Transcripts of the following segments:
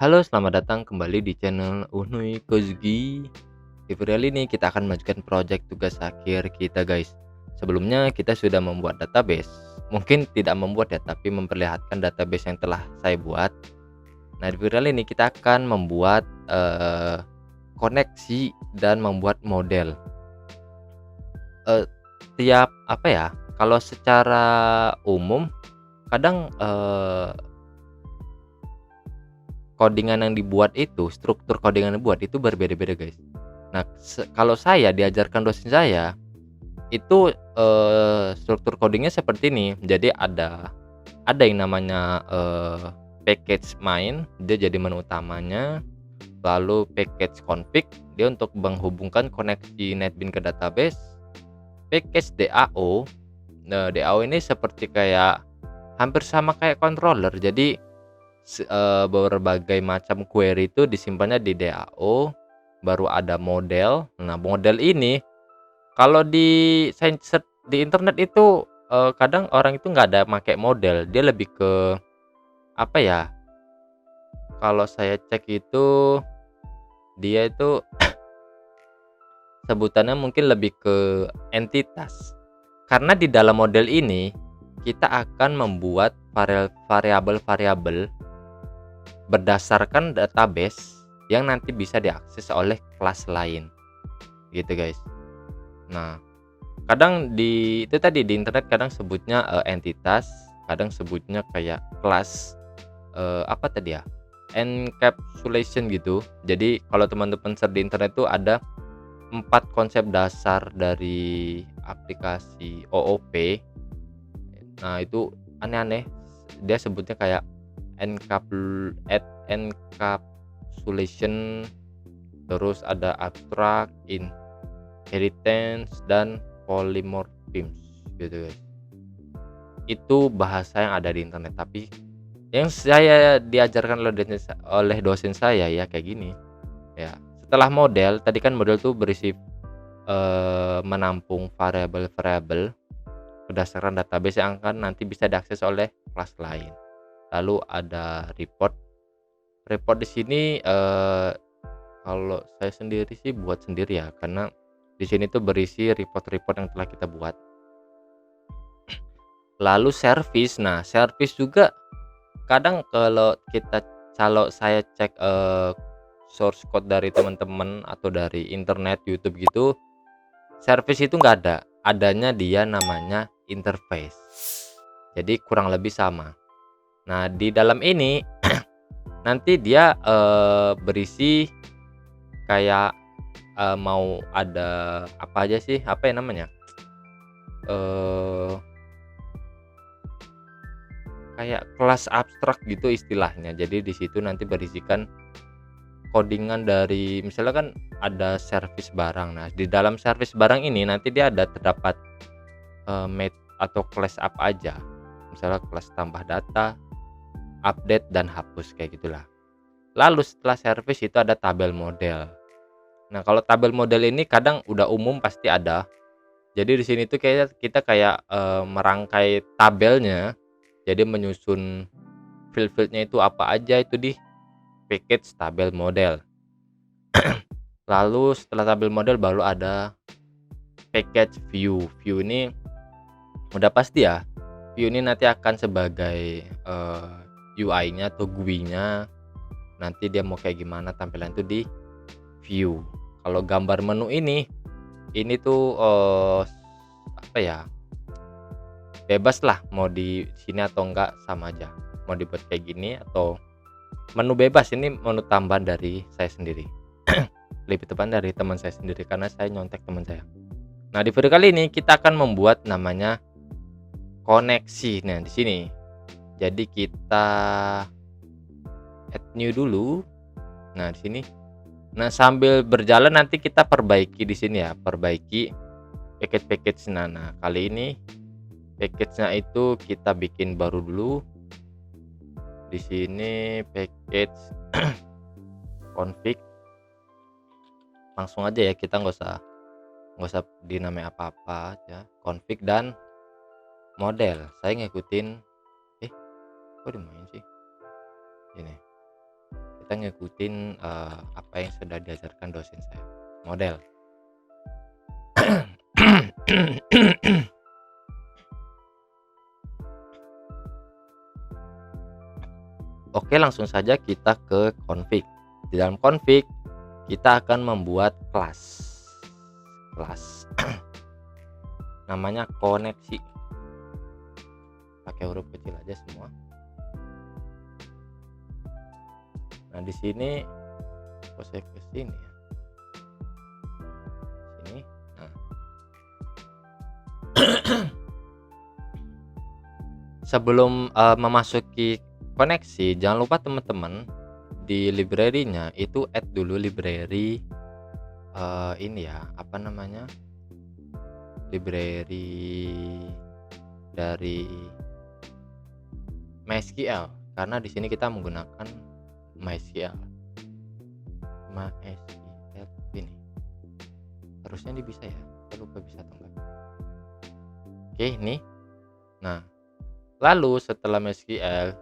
Halo, selamat datang kembali di channel Unuy Kozgi. Di video kali ini kita akan melanjutkan project tugas akhir kita, guys. Sebelumnya kita sudah membuat database. Mungkin tidak membuat ya, tapi memperlihatkan database yang telah saya buat. Nah, di video kali ini kita akan membuat koneksi dan membuat model. Tiap apa ya? Kalau secara umum kadang codingan yang dibuat itu, struktur codingan yang dibuat itu berbeda-beda, guys. Nah, kalau saya diajarkan dosen saya, itu, struktur codingnya seperti ini. Jadi ada yang namanya, package main, dia jadi menu utamanya, lalu package config, dia untuk menghubungkan koneksi NetBeans ke database, package DAO. Nah, DAO ini seperti kayak hampir sama kayak controller. Jadi berbagai macam query itu disimpannya di DAO, baru ada model. Nah, model ini kalau saya search di internet itu, kadang orang itu nggak ada pakai model, dia lebih ke apa ya, kalau saya cek itu dia itu sebutannya mungkin lebih ke entitas. Karena di dalam model ini kita akan membuat variabel-variabel berdasarkan database yang nanti bisa diakses oleh kelas lain, gitu, guys. Nah, kadang itu tadi di internet kadang sebutnya entitas, kadang sebutnya kayak kelas, apa tadi ya, encapsulation gitu. Jadi kalau teman-teman search di internet tuh ada 4 konsep dasar dari aplikasi OOP. Nah, itu aneh-aneh, dia sebutnya kayak encapsulation, terus ada abstract, inheritance, dan polymorphisms, gitu, guys. Itu bahasa yang ada di internet, tapi yang saya diajarkan oleh dosen saya ya kayak gini ya. Setelah model tadi, kan model tuh berisi menampung variabel-variabel berdasarkan database yang akan nanti bisa diakses oleh kelas lain. Lalu ada report. Report di sini kalau saya sendiri sih buat sendiri ya, karena di sini tuh berisi report-report yang telah kita buat. Lalu service. Nah, service juga kadang kalau saya cek source code dari teman-teman atau dari internet, YouTube gitu, service itu nggak ada. Adanya dia namanya interface. Jadi kurang lebih sama. Nah, di dalam ini nanti dia berisi kayak mau ada apa aja sih, apa ya namanya, kayak kelas abstrak gitu istilahnya. Jadi di situ nanti berisikan codingan dari misalnya kan ada service barang. Nah, di dalam service barang ini nanti dia terdapat method atau kelas apa aja. Misalnya kelas tambah data, update, dan hapus, kayak gitulah. Lalu setelah service itu ada tabel model. Nah, kalau tabel model ini kadang udah umum pasti ada. Jadi di sini tuh kita kayak merangkai tabelnya. Jadi menyusun field-fieldnya itu apa aja itu di package tabel model. Lalu setelah tabel model baru ada package view. View ini udah pasti ya. View ini nanti akan sebagai UI-nya atau GUI-nya. Nanti dia mau kayak gimana tampilan itu di view. Kalau gambar menu ini tuh apa ya, bebas lah mau di sini atau enggak, sama aja. Mau dibuat kayak gini atau menu bebas, ini menu tambahan dari saya sendiri. Lebih tepat dari teman saya sendiri karena saya nyontek teman saya. Nah, di video kali ini kita akan membuat namanya koneksi. Nah, di sini jadi kita add new dulu. Nah, di sini. Nah, sambil berjalan nanti kita perbaiki di sini ya, perbaiki package-package. Nah, kali ini package-nya itu kita bikin baru dulu. Di sini package config. Langsung aja ya, kita nggak usah dinamai apa-apa aja. Config dan model. Saya ngikutin kok dimain sih ini. kita ngikutin apa yang sudah diajarkan dosen saya. Model. Oke, langsung saja kita ke config. Di dalam config kita akan membuat kelas namanya koneksi, pakai huruf kecil aja semua. Nah, di sini kok saya ke sini ya, sini. Nah, sebelum memasuki koneksi, jangan lupa teman-teman di library-nya itu add dulu library ini ya, apa namanya, library dari MySQL, karena di sini kita menggunakan MySQL ini. Harusnya ini bisa ya, saya lupa bisa atau enggak. Oke, ini. Nah, lalu setelah MySQL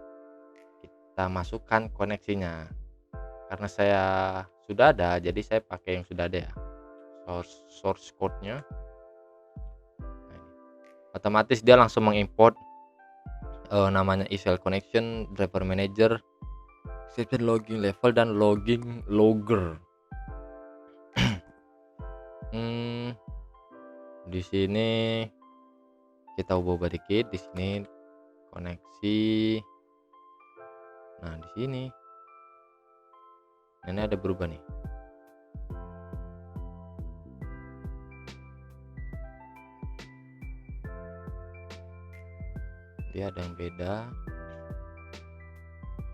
kita masukkan koneksinya. Karena saya sudah ada, jadi saya pakai yang sudah ada ya, source code-nya. Nah, ini. Otomatis dia langsung mengimport namanya ESL connection, driver manager, exception logging level, dan logging logger. Di sini kita ubah dikit, di sini koneksi. Nah, di sini ini ada berubah nih. Dia ada yang beda.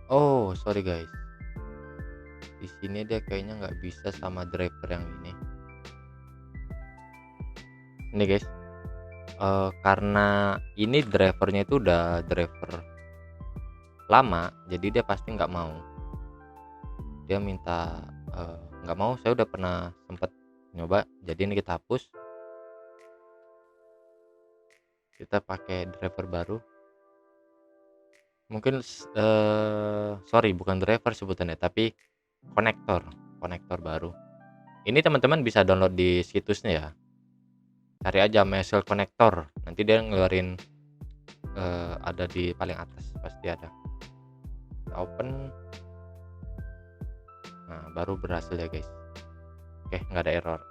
Oh, sorry guys. Di sini dia kayaknya nggak bisa sama driver yang ini. Ini guys. Karena ini drivernya itu udah driver lama, jadi dia pasti nggak mau. Dia minta nggak mau. Saya udah pernah sempat nyoba, jadi ini kita hapus. Kita pakai driver baru. Mungkin sorry, bukan driver sebutannya, tapi konektor baru. Ini teman-teman bisa download di situsnya ya. Cari aja MySQL connector, nanti dia ngeluarin ada di paling atas, pasti ada. Kita open. Nah, baru berhasil ya guys. Oke, nggak ada error.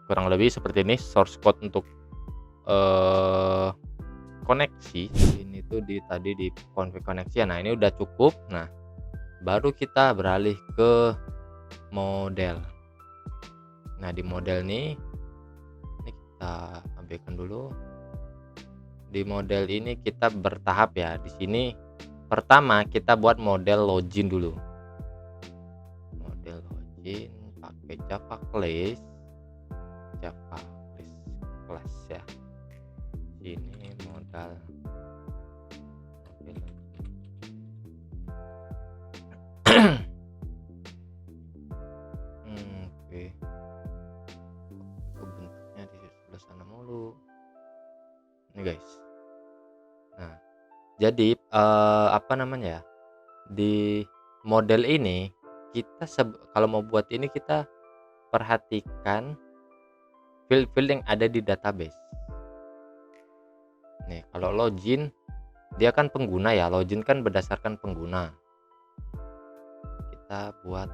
Kurang lebih seperti ini source code untuk koneksi. Ini tuh tadi di config koneksi. Nah, ini udah cukup. Nah, baru kita beralih ke model. Nah, di model nih, ini kita abaikan dulu. Di model ini kita bertahap ya. Di sini pertama kita buat model login dulu. Model login pakai Java class ya. Ini modal oke. Bentuknya di sebelah sana mulu. Ini guys. Nah, jadi apa namanya ya? Di model ini kita kalau mau buat ini kita perhatikan field-field yang ada di database. Nih, kalau login dia kan pengguna ya, login kan berdasarkan pengguna. Kita buat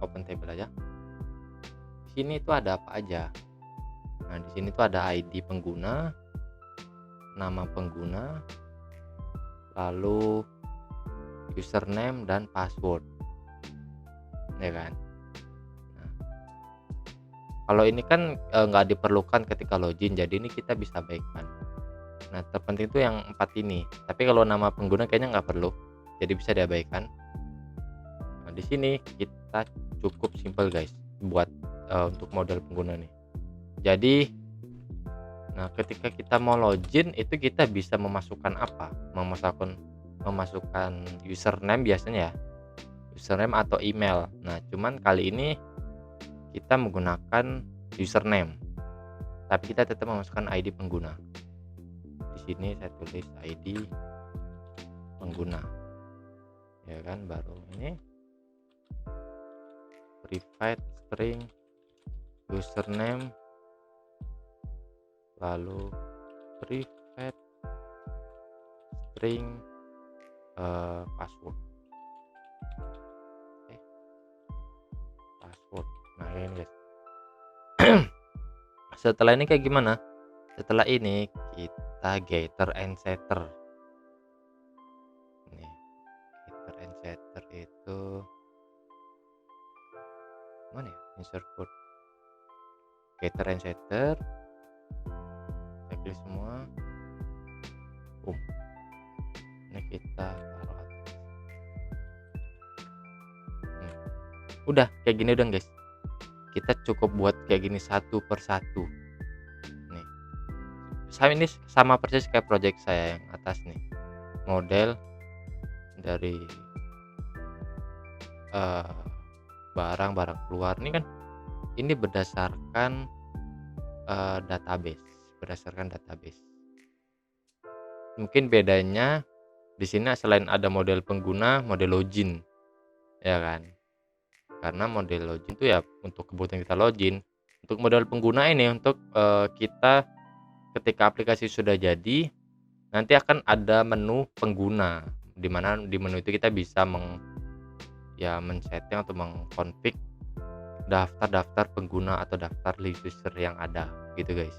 open table aja. Di sini itu ada apa aja? Nah, di sini tuh ada ID pengguna, nama pengguna, lalu username dan password, ya kan? Nah, kalau ini kan nggak diperlukan ketika login, jadi ini kita bisa abaikan. Nah, terpenting itu yang 4 ini. Tapi kalau nama pengguna kayaknya nggak perlu, jadi bisa diabaikan. Nah, di sini kita cukup simple guys buat untuk model pengguna nih. Jadi, nah ketika kita mau login itu kita bisa memasukkan apa? Memasukkan username biasanya ya, username atau email. Nah, cuman kali ini kita menggunakan username, tapi kita tetap memasukkan ID pengguna. Di sini saya tulis ID pengguna, ya kan, baru ini. private string username, lalu private string password. Oke, password. Nah ini guys. Setelah ini kayak gimana? Setelah ini kita getter and setter. Nih, getter and setter itu mana ya? Insert code. Getter and setter. Saya klik semua. Ini kita taruh atas. Udah kayak gini dong guys. Kita cukup buat kayak gini satu persatu. Nih, ini sama persis kayak project saya yang atas nih. Model dari barang keluar ini kan, ini berdasarkan database. Mungkin bedanya di sini selain ada model pengguna, model login, ya kan? Karena model login itu ya untuk kebutuhan kita login. Untuk model pengguna ini untuk kita ketika aplikasi sudah jadi, nanti akan ada menu pengguna, di mana di menu itu kita bisa men-setting atau mengkonfig daftar pengguna atau daftar user yang ada gitu guys.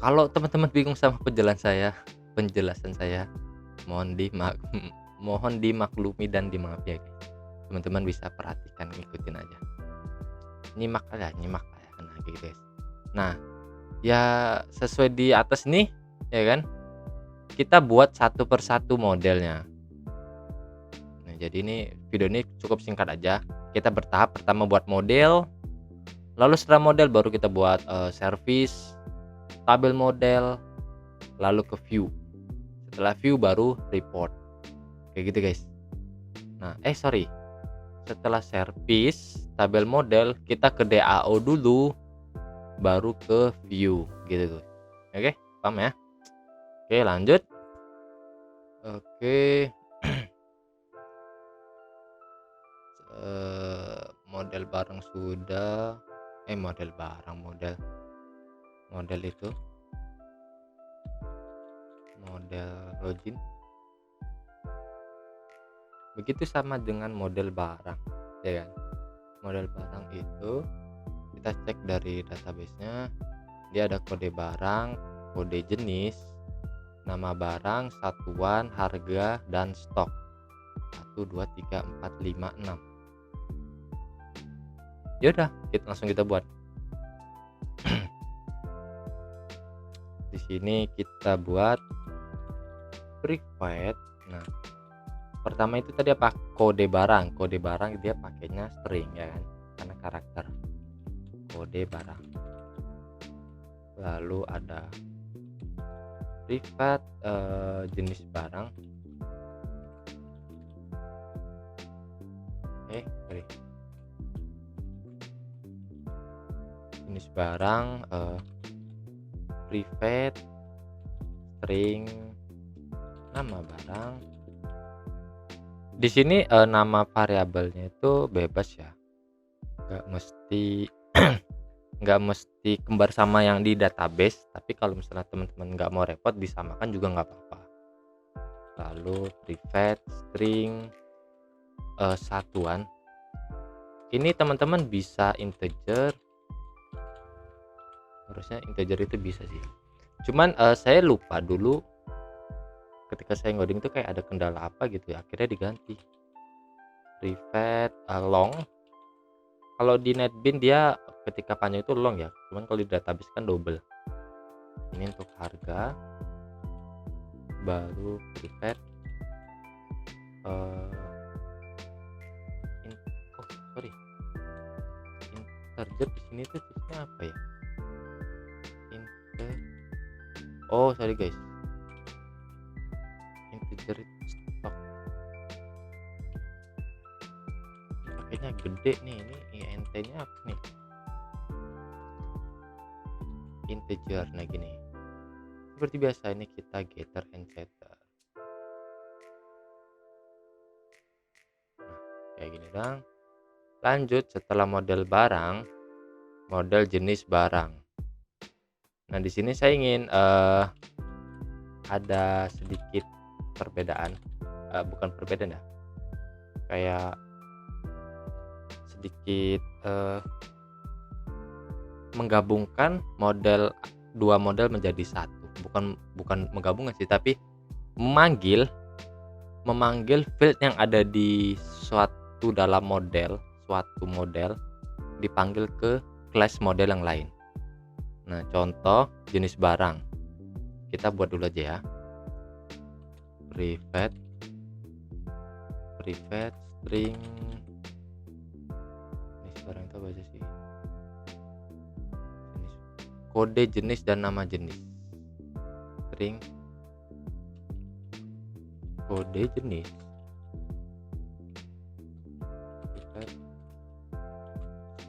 Kalau teman-teman bingung sama penjelasan saya, mohon dimaklumi dan dimaafkan ya guys. Teman-teman bisa perhatikan, ngikutin aja. Nyimak aja. Nah gitu guys. Nah, ya sesuai di atas nih, ya kan? Kita buat satu persatu modelnya. Nah, jadi ini video ini cukup singkat aja. Kita bertahap, pertama buat model, lalu setelah model baru kita buat service, tabel model, lalu ke view. Setelah view baru report. Kayak gitu guys. Nah, setelah service, tabel model, kita ke DAO dulu, baru ke view gitu. Oke, paham ya? Oke, lanjut. Oke. Model barang sudah. Model itu. Model login. Begitu sama dengan model barang, ya kan? Model barang itu kita cek dari database-nya, dia ada kode barang, kode jenis, nama barang, satuan, harga, dan stok. 1, 2, 3, 4, 5, 6. Ya udah, kita buat. Di sini kita buat private. Nah, pertama itu tadi apa? Kode barang dia pakainya string, ya kan? Karena karakter. Kode barang. Lalu ada private jenis barang. Jenis barang private string nama barang. Di sini nama variabelnya itu bebas ya, nggak mesti kembar sama yang di database. Tapi kalau misalnya teman-teman nggak mau repot, disamakan juga nggak apa-apa. Lalu private string satuan, ini teman-teman bisa integer. Harusnya integer itu bisa sih, cuman saya lupa dulu ketika saya ngoding itu kayak ada kendala apa gitu ya, akhirnya diganti private long. Kalau di NetBeans dia ketika panjang itu long ya, cuman kalau di database kan double. Ini untuk harga, baru private integer. Di sini tuh tulisnya apa ya? Sorry guys, integer stok pakainya gede nih. Ini int nya apa nih? Integer. Nah gini, seperti biasa ini kita getter and setter. kayak gini dong. Lanjut setelah model barang, model jenis barang. Nah, di sini saya ingin ada sedikit perbedaan, bukan perbedaan ya, kayak sedikit menggabungkan dua model menjadi satu. Bukan menggabungkan sih, tapi memanggil field yang ada di suatu model dipanggil ke kelas model yang lain. Nah, contoh jenis barang. Kita buat dulu aja ya. Private string. Jenis barang itu apa aja sih? Kode jenis dan nama jenis. String kode jenis. Private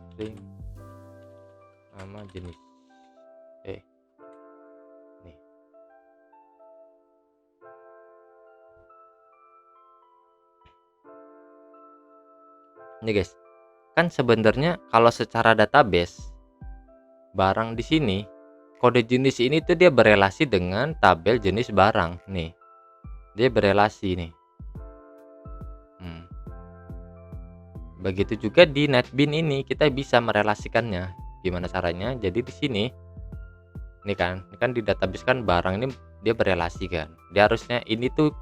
string nama jenis. Nih. Nih guys, kan sebenarnya kalau secara database barang di sini kode jenis ini tuh dia berelasi dengan tabel jenis barang nih. Dia berelasi nih. Begitu juga di NetBeans ini kita bisa merelasikannya. Gimana caranya? Jadi di sini ini kan di database kan barang ini dia berelasi kan. Dia harusnya ini tuh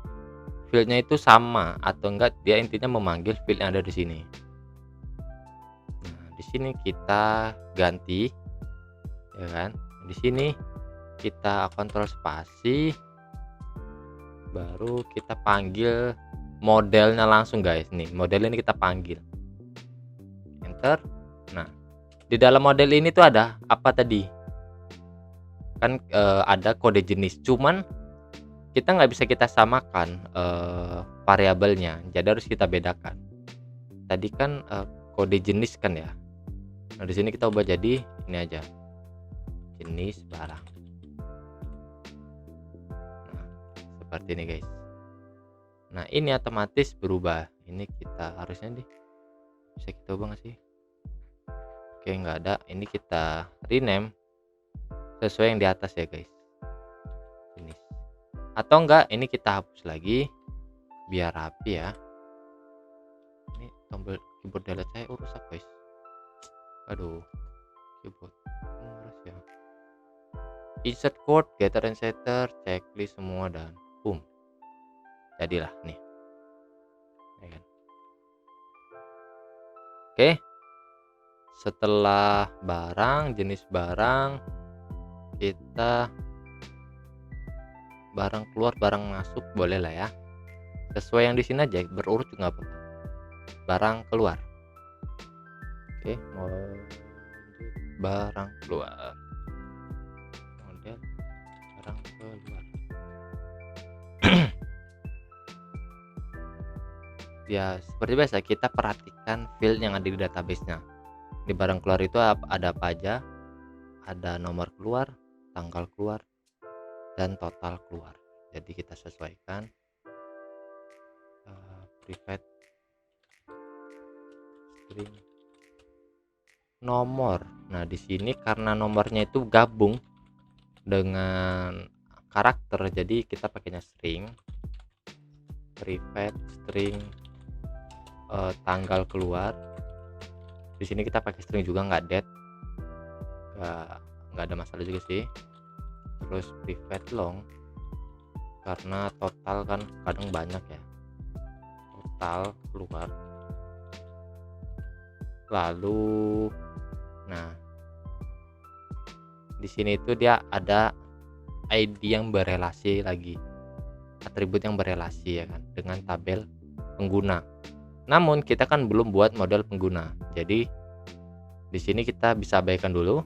fieldnya itu sama atau enggak dia intinya memanggil field yang ada di sini. Nah, di sini kita ganti ya kan. Di sini kita kontrol spasi, baru kita panggil modelnya langsung guys. Nih model ini kita panggil, enter. Nah, di dalam model ini tuh ada apa tadi kan, ada kode jenis, cuman kita nggak bisa kita samakan variabelnya, jadi harus kita bedakan. Tadi kan kode jenis kan ya. Nah, di sini kita ubah jadi ini aja, jenis barang. Nah, seperti ini guys. Nah, ini otomatis berubah. Ini kita harusnya bisa kita ubah nggak sih? Oke, nggak ada. Ini kita rename sesuai yang di atas ya guys, jenis. Atau enggak ini kita hapus lagi biar rapi ya. Ini tombol keyboard delete saya rusak guys. Aduh, keyboard harus ya. Insert code, getter and setter, checklist semua, dan boom, jadilah nih ya kan. Oke, setelah barang, jenis barang, kita barang keluar barang masuk boleh lah ya, sesuai yang di sini aja, berurut juga apa-apa. Barang keluar. Oke, barang keluar, model barang keluar. Ya seperti biasa kita perhatikan field yang ada di database-nya. Di barang keluar itu ada apa aja? Ada nomor keluar, tanggal keluar, dan total keluar. Jadi kita sesuaikan private string nomor. Nah, di sini karena nomornya itu gabung dengan karakter, jadi kita pakainya string private string tanggal keluar. Di sini kita pakai string juga, nggak date, nggak ada masalah juga sih. Terus private long karena total kan kadang banyak ya, total keluar. Lalu nah di sini itu dia ada ID yang berelasi lagi, atribut yang berelasi ya kan dengan tabel pengguna. Namun kita kan belum buat model pengguna, jadi di sini kita bisa abaikan dulu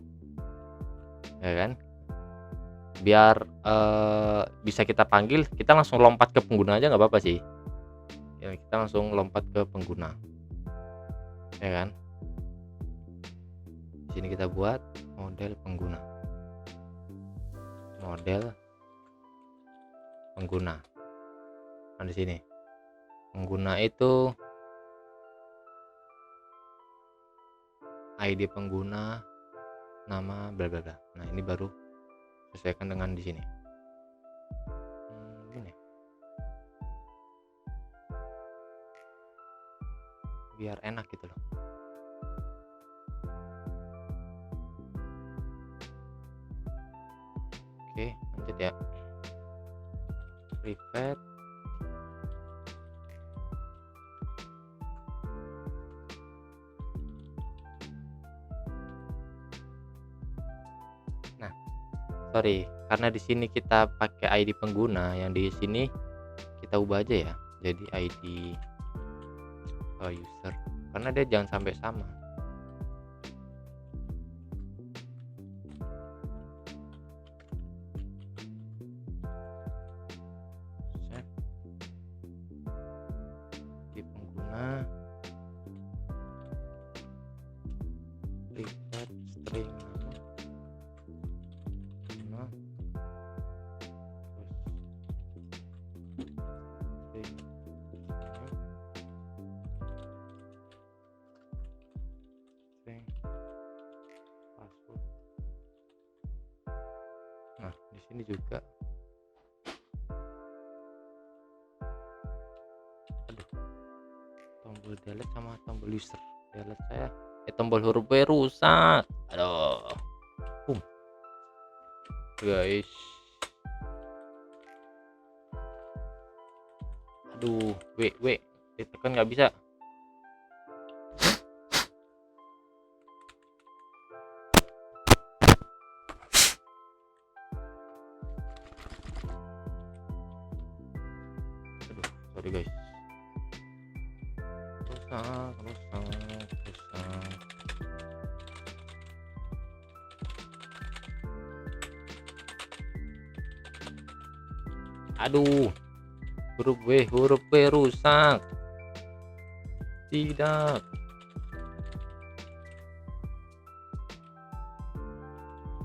ya kan, biar bisa kita panggil, kita langsung lompat ke pengguna aja nggak apa-apa sih ya, kita langsung lompat ke pengguna ya kan. Di sini kita buat model pengguna, Nah di sini pengguna itu ID pengguna, nama bla bla bla. Nah, ini baru sesuaikan dengan di sini. Gini. Biar enak gitu loh. Oke, lanjut ya. Private. Nah, sorry, karena di sini kita pakai ID pengguna, yang di sini kita ubah aja ya jadi ID user, karena dia jangan sampai sama. Set di pengguna private string nama, terus string string password. Nah, di sini juga tombol delete sama tombol user. Delete saya tombol huruf W rusak. Aduh. Guys. Aduh, W ditekan nggak bisa. Aduh, sorry guys. Rusak. Aduh, huruf W rusak. Tidak.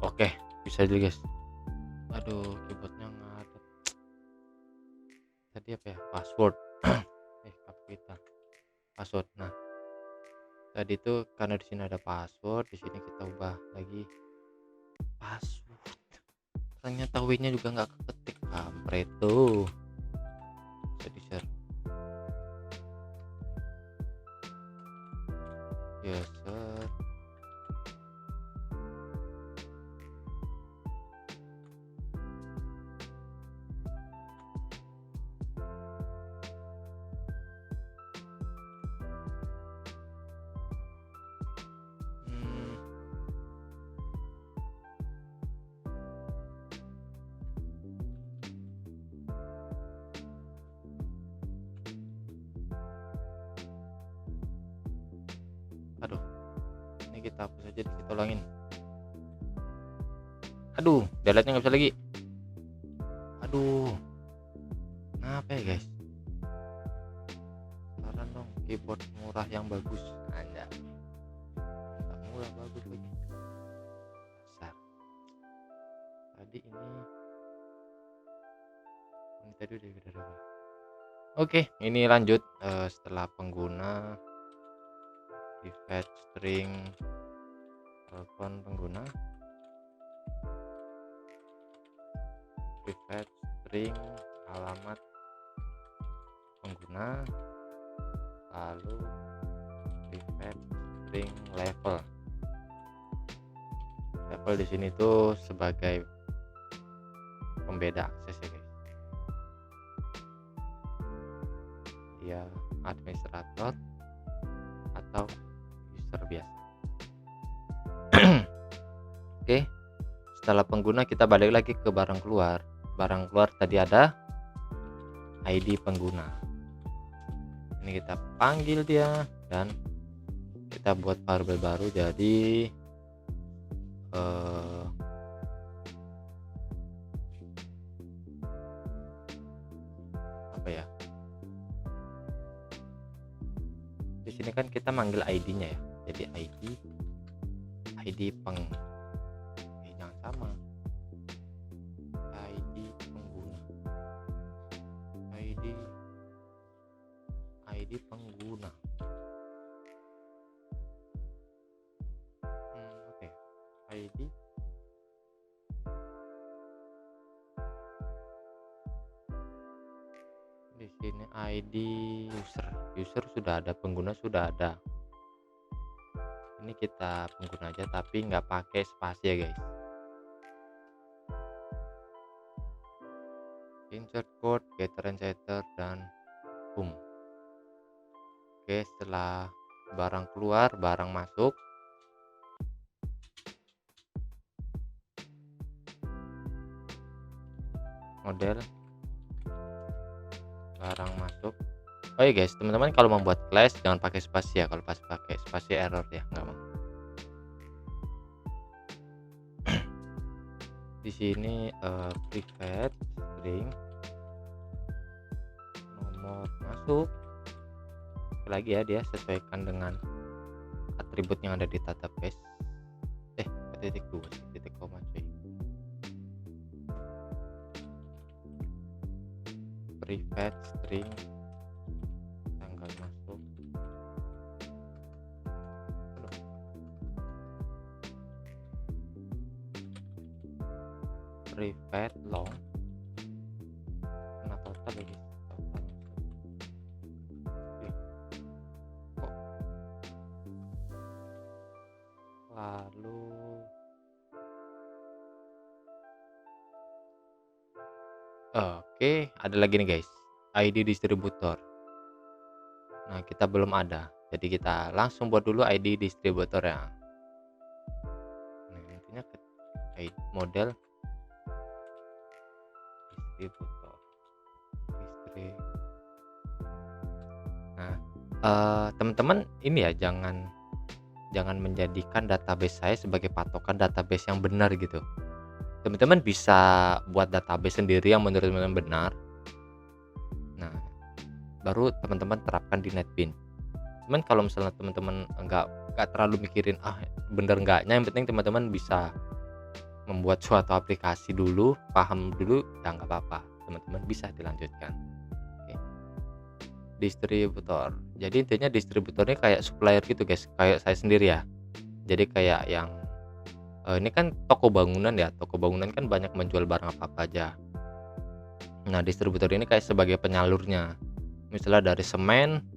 Oke, bisa dulu guys. Aduh, keyboardnya ngadet. Tadi apa ya? Password. Kapital. Password. Nah, tadi itu karena di sini ada password, di sini kita ubah lagi password. Ternyata W-nya juga nggak keketik, kampret tuh. Bisa di share. User. Aduh, ini kita hapus aja, kita ulangin. Aduh, delete-nya nggak bisa lagi. Aduh, kenapa ya guys? Saran dong, keyboard murah yang bagus. Anda tak murah, bagus lagi. Besar. Tadi ini tadi udah berapa? Oke, ini lanjut setelah pengguna private string telepon pengguna, private string alamat pengguna, lalu private string level. Level di sini tuh sebagai pembeda akses ya guys. Dia administrator atau user biasa. Oke, setelah pengguna kita balik lagi ke barang keluar. Barang keluar tadi ada ID pengguna. Ini kita panggil dia dan kita buat variabel baru jadi apa ya? Di sini kan kita manggil ID-nya ya. Jadi ID jangan sama. ID pengguna. ID pengguna. ID. Di sini ID user sudah ada, pengguna sudah ada. Ini kita pengguna aja tapi nggak pakai spasi ya guys. Insert code, getter and setter, dan boom. Oke, setelah barang keluar, barang masuk. Model barang masuk. Oh ya guys, teman-teman kalau membuat class jangan pakai spasi ya. Kalau pas pakai spasi error ya, nggak mau. Di sini private string nomor masuk. Lagi ya, dia sesuaikan dengan atribut yang ada di database. Titik 2 titik koma cuy. Private string tanggal masuk. Private long. Nah, total ya guys. Lalu oke, ada lagi nih guys, ID distributor. Nah, kita belum ada, jadi kita langsung buat dulu ID distributor ya. Nah, intinya model distributor. Nah, teman-teman ini ya, jangan menjadikan database saya sebagai patokan database yang benar gitu. Teman-teman bisa buat database sendiri yang menurut teman-teman benar. Nah, baru teman-teman terapkan di NetBeans. Cuman kalau misalnya teman-teman nggak terlalu mikirin bener nggaknya, yang penting teman-teman bisa membuat suatu aplikasi dulu, paham dulu, ya nggak apa-apa, teman-teman bisa dilanjutkan. Oke. Distributor. Jadi intinya distributornya kayak supplier gitu guys, kayak saya sendiri ya. Jadi kayak yang ini kan toko bangunan ya, toko bangunan kan banyak menjual barang apa aja. Nah, distributor ini kayak sebagai penyalurnya. Misalnya dari semen,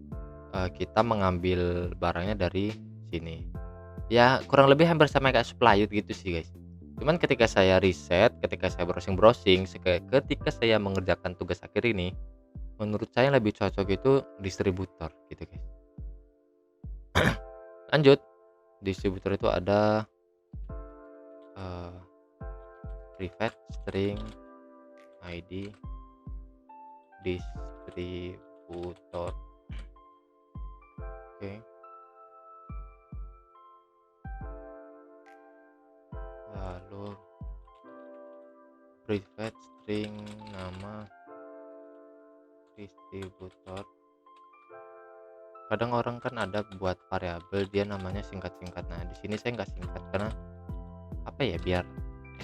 kita mengambil barangnya dari sini. Ya kurang lebih hampir sama kayak supplier gitu sih guys. Cuman ketika saya riset, ketika saya browsing, ketika saya mengerjakan tugas akhir ini, menurut saya lebih cocok itu distributor gitu guys. Lanjut, distributor itu ada private string ID distributor. Oke. Lalu private string nama distributor. Kadang orang kan ada buat variabel dia namanya singkat-singkat. Nah, di sini saya nggak singkat karena apa ya, biar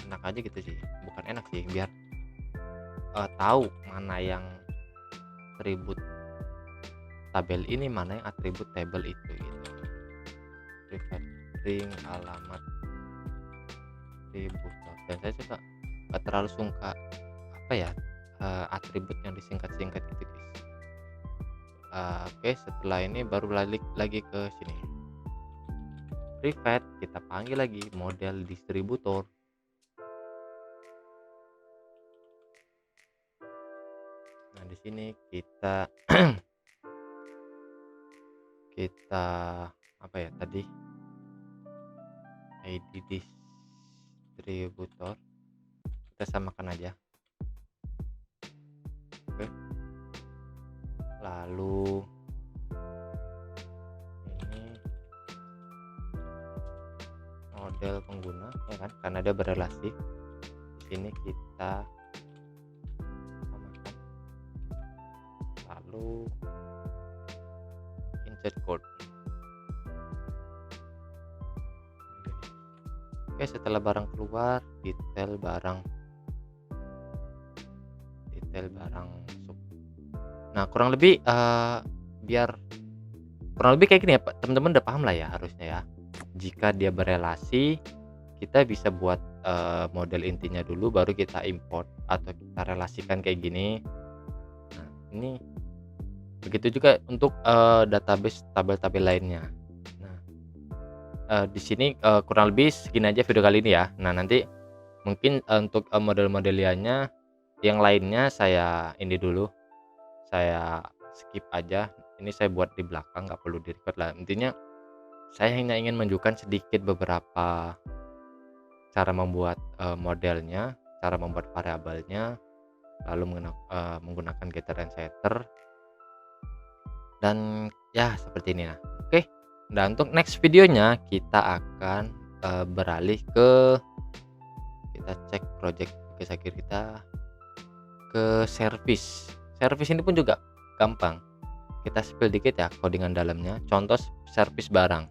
enak aja gitu sih. Bukan enak sih, biar tahu mana yang atribut tabel ini, mana yang atribut tabel itu gitu. Private string alamat distributor. Dan saya juga nggak terlalu suka apa ya, atribut yang disingkat-singkat gitu guys. Oke, setelah ini baru balik lagi ke sini. Private, kita panggil lagi model distributor. Nah, di sini kita apa ya tadi, ID distributor kita samakan aja. Oke. Lalu ini model pengguna ya kan, karena dia berelasi. Di sini kita samakan. Lalu insert code. Oke, setelah barang keluar, detail barang masuk. Nah, kurang lebih kayak gini ya Pak, teman-teman udah paham lah ya harusnya ya. Jika dia berelasi, kita bisa buat model intinya dulu, baru kita import atau kita relasikan kayak gini. Nah, ini begitu juga untuk database tabel-tabel lainnya. Nah, di sini kurang lebih segini aja video kali ini ya. Nah, nanti mungkin untuk model-modeliannya yang lainnya saya ini dulu, saya skip aja. Ini saya buat di belakang, nggak perlu di-record lah. Intinya saya hanya ingin menunjukkan sedikit beberapa cara membuat modelnya, cara membuat variabelnya, lalu menggunakan getter and setter, dan ya seperti ini. Nah, oke. Dan untuk next videonya kita akan beralih ke, kita cek project kisahkir kita ke service. Service ini pun juga gampang. Kita spill dikit ya codingan dalamnya. Contoh service barang.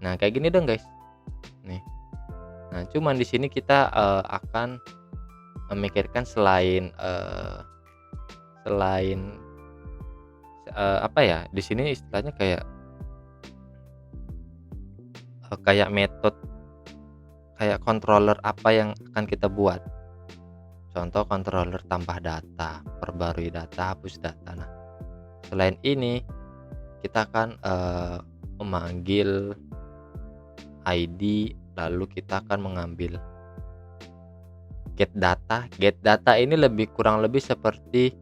Nah, kayak gini dong, guys. Nih. Nah, cuman di sini kita akan memikirkan selain apa ya? Di sini istilahnya kayak metode, kayak controller apa yang akan kita buat. Contoh controller tambah data, perbarui data, hapus data. Nah, selain ini kita akan memanggil ID, lalu kita akan mengambil get data. Get data ini kurang lebih seperti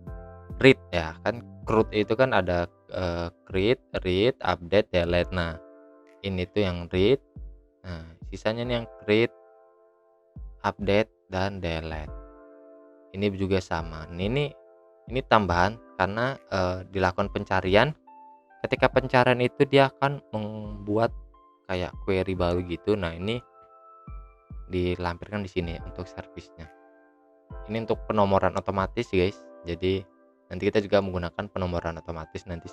read ya, kan CRUD itu kan ada create, read, update, delete. Nah, ini tuh yang read. Nah, sisanya nih yang create, update, dan delete. Ini juga sama. Ini tambahan karena dilakukan pencarian. Ketika pencarian itu dia akan membuat kayak query baru gitu. Nah, ini dilampirkan di sini untuk servisnya. Ini untuk penomoran otomatis, guys. Jadi nanti kita juga menggunakan penomoran otomatis, nanti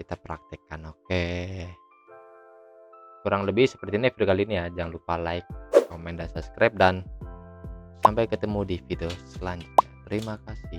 kita praktekkan. Oke. Kurang lebih seperti ini video kali ini ya. Jangan lupa like, komen, dan subscribe, dan sampai ketemu di video selanjutnya. Terima kasih.